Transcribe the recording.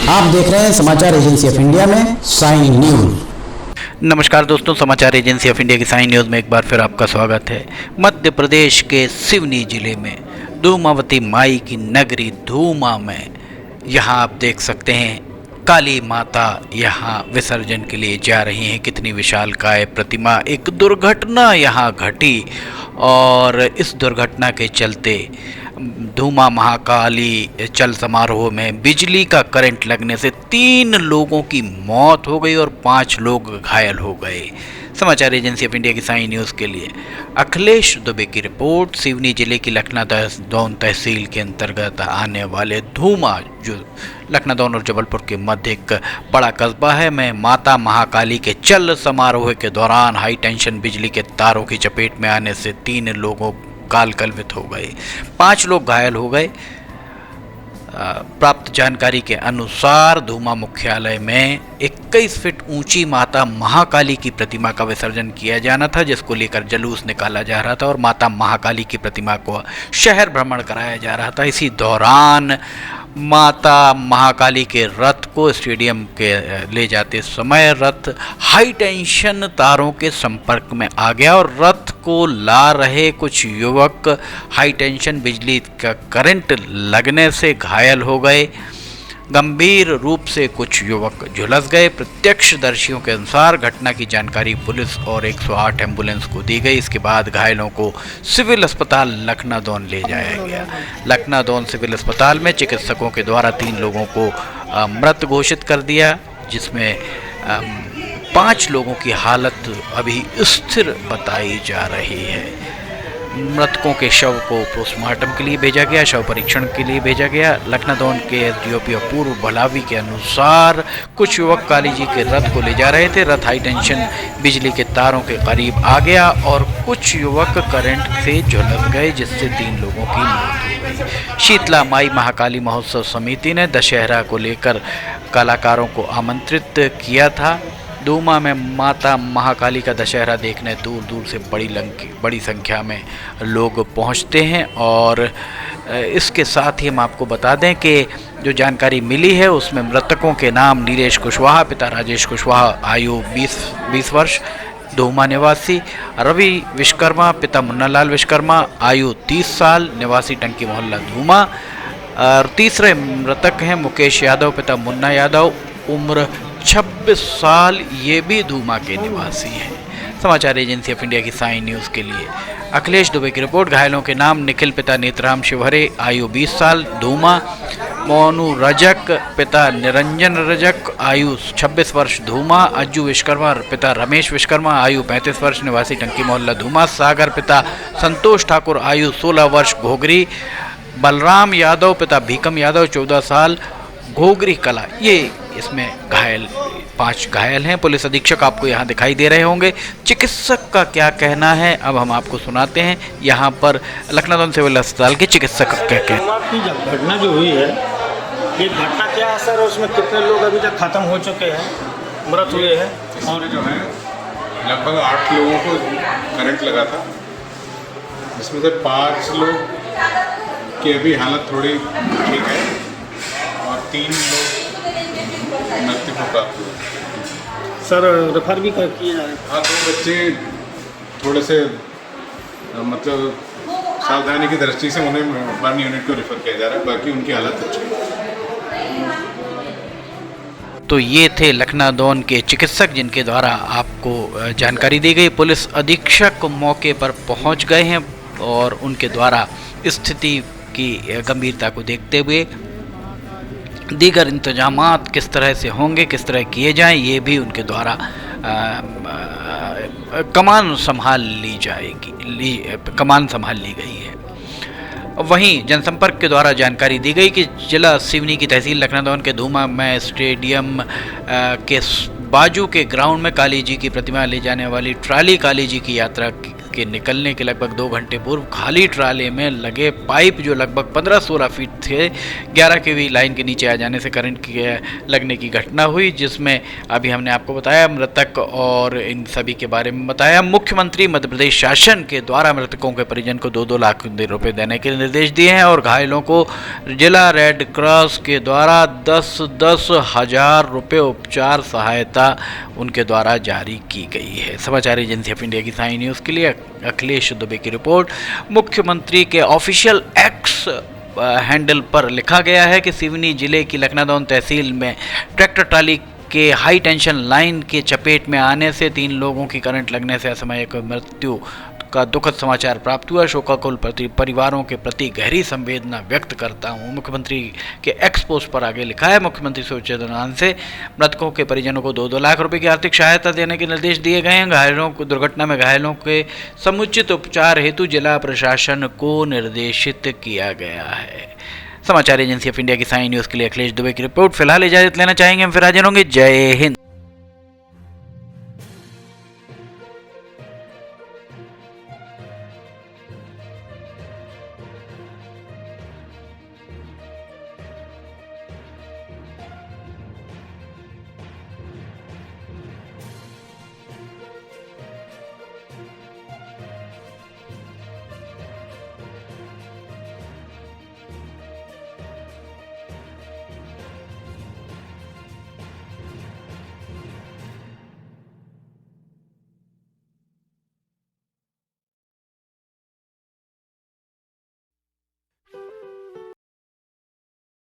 आप देख रहे हैं समाचार एजेंसी ऑफ इंडिया में साइन न्यूज। नमस्कार दोस्तों, समाचार एजेंसी ऑफ इंडिया की साइन न्यूज़ में एक बार फिर आपका स्वागत है। मध्य प्रदेश के सिवनी जिले में धूमावती माई की नगरी धूमा में यहाँ आप देख सकते हैं काली माता यहाँ विसर्जन के लिए जा रही हैं। कितनी विशालकाय प्रतिमा। एक दुर्घटना यहाँ घटी और इस दुर्घटना के चलते धूमा महाकाली चल समारोह में बिजली का करंट लगने से 3 लोगों की मौत हो गई और 5 लोग घायल हो गए। समाचार एजेंसी ऑफ इंडिया की साइन न्यूज़ के लिए अखिलेश दुबे की रिपोर्ट। सिवनी जिले की लखनादौन तहसील के अंतर्गत आने वाले धूमा, जो लखनादौन और जबलपुर के मध्य एक बड़ा कस्बा है, में माता महाकाली के चल समारोह के दौरान हाई टेंशन बिजली के तारों की चपेट में आने से 3 लोगों काल कलवित हो गए, 5 लोग घायल हो गए। प्राप्त जानकारी के अनुसार धूमा मुख्यालय में 21 फीट ऊंची माता महाकाली की प्रतिमा का विसर्जन किया जाना था, जिसको लेकर जुलूस निकाला जा रहा था और माता महाकाली की प्रतिमा को शहर भ्रमण कराया जा रहा था। इसी दौरान माता महाकाली के रथ को स्टेडियम के ले जाते समय रथ हाई टेंशन तारों के संपर्क में आ गया और रथ को ला रहे कुछ युवक हाई टेंशन बिजली का करंट लगने से घायल हो गए। गंभीर रूप से कुछ युवक झुलस गए। प्रत्यक्षदर्शियों के अनुसार घटना की जानकारी पुलिस और 108 एम्बुलेंस को दी गई। इसके बाद घायलों को सिविल अस्पताल लखनादौन ले जाया गया। लखनादौन सिविल अस्पताल में चिकित्सकों के द्वारा 3 लोगों को मृत घोषित कर दिया, जिसमें 5 लोगों की हालत अभी स्थिर बताई जा रही है। मृतकों के शव को पोस्टमार्टम के लिए भेजा गया, शव परीक्षण के लिए भेजा गया। लखनादौन के एसडीओपी अपूर्व भलावी के अनुसार कुछ युवक काली जी के रथ को ले जा रहे थे। रथ हाई टेंशन बिजली के तारों के करीब आ गया और कुछ युवक करंट से झुलस गए, जिससे 3 लोगों की मौत हो गई। शीतला माई महाकाली महोत्सव समिति ने दशहरा को लेकर कलाकारों को आमंत्रित किया था। धूमा में माता महाकाली का दशहरा देखने दूर दूर से बड़ी संख्या में लोग पहुंचते हैं। और इसके साथ ही हम आपको बता दें कि जो जानकारी मिली है उसमें मृतकों के नाम नीलेश कुशवाहा, पिता राजेश कुशवाहा, आयु 20 वर्ष, धूमा निवासी; रवि विश्वकर्मा, पिता मुन्नालाल विश्वकर्मा, आयु 30 साल, निवासी टंकी मोहल्ला धूमा। और तीसरे मृतक हैं मुकेश यादव, पिता मुन्ना यादव, उम्र 26 साल, ये भी धूमा के निवासी हैं। समाचार एजेंसी ऑफ इंडिया की साइन न्यूज़ के लिए अखिलेश दुबे की रिपोर्ट। घायलों के नाम निखिल, पिता नेतराम शिवहरे, आयु 20 साल, धूमा; मोनू रजक, पिता निरंजन रजक, आयु 26 वर्ष, धूमा; अज्जू विश्वकर्मा, पिता रमेश विश्वकर्मा, आयु 35 वर्ष, निवासी टंकी मोहल्ला धूमा; सागर, पिता संतोष ठाकुर, आयु 16 वर्ष, घोगरी; बलराम यादव, पिता भीकम यादव, 14 साल, घोगरी कला। ये इसमें 5 घायल हैं। पुलिस अधीक्षक आपको यहाँ दिखाई दे रहे होंगे। चिकित्सक का क्या कहना है अब हम आपको सुनाते हैं। यहाँ पर लखनादौन सिविल अस्पताल के चिकित्सक क्या कहते हैं। घटना जो हुई है, ये घटना क्या है सर, उसमें कितने लोग अभी तक खत्म हो चुके हैं, मृत हुए हैं? और जो है लगभग 8 लोगों को करंट लगा था, जिसमें से 5 लोग की अभी हालत थोड़ी ठीक है और 3 लोग मृत्यु को प्राप्त हुए। सर रेफर भी किए जा रहे हैं? हाँ, 2 बच्चे थोड़े से मतलब सावधानी की दृष्टि से उन्हें बर्न यूनिट को रेफर किया जा रहा है, बाकी उनकी हालत अच्छी है। तो ये थे लखनादौन के चिकित्सक जिनके द्वारा आपको जानकारी दी गई। पुलिस अधीक्षक मौके पर पहुंच गए हैं और उनके द्वारा स्थिति की गंभीरता को देखते हुए दीगर इंतजामात किस तरह से होंगे, किस तरह किए जाएं, ये भी उनके द्वारा कमान संभाल ली गई है। वहीं जनसंपर्क के द्वारा जानकारी दी गई कि जिला सिवनी की तहसील लखनादौन के धूमा में स्टेडियम के बाजू के ग्राउंड में काली जी की प्रतिमा ले जाने वाली ट्राली काली जी की यात्रा के निकलने के लगभग 2 घंटे पूर्व खाली ट्राले में लगे पाइप जो लगभग 15-16 फीट थे 11 kV लाइन के नीचे आ जाने से करंट के लगने की घटना हुई, जिसमें अभी हमने आपको बताया मृतक और इन सभी के बारे में बताया। मुख्यमंत्री मध्य प्रदेश शासन के द्वारा मृतकों के परिजन को 2-2 लाख रुपए देने के निर्देश दिए हैं और घायलों को जिला रेड क्रॉस के द्वारा 10-10 हजार रुपये उपचार सहायता उनके द्वारा जारी की गई है। समाचार एजेंसी ऑफ इंडिया की साई न्यूज़ के लिए अखिलेश दुबे की रिपोर्ट। मुख्यमंत्री के ऑफिशियल एक्स हैंडल पर लिखा गया है कि सिवनी जिले की लखनादौन तहसील में ट्रैक्टर ट्राली के हाई टेंशन लाइन के चपेट में आने से 3 लोगों की करंट लगने से असामयिक मृत्यु का दुखद समाचार प्राप्त हुआ। शोकाकुल परिवारों के प्रति गहरी संवेदना व्यक्त करता हूं। मुख्यमंत्री के एक्स पोस्ट पर आगे लिखा है, मुख्यमंत्री स्वच्छता से मृतकों के परिजनों को 2-2 लाख रुपए की आर्थिक सहायता देने के निर्देश दिए गए हैं। घायलों को दुर्घटना में घायलों के समुचित उपचार हेतु जिला प्रशासन को निर्देशित किया गया है। समाचार एजेंसी ऑफ इंडिया की साई न्यूज़ के लिए अखिलेश दुबे की रिपोर्ट। फिलहाल इजाजत लेना चाहेंगे, हम फिर हाजिर होंगे। जय हिंद।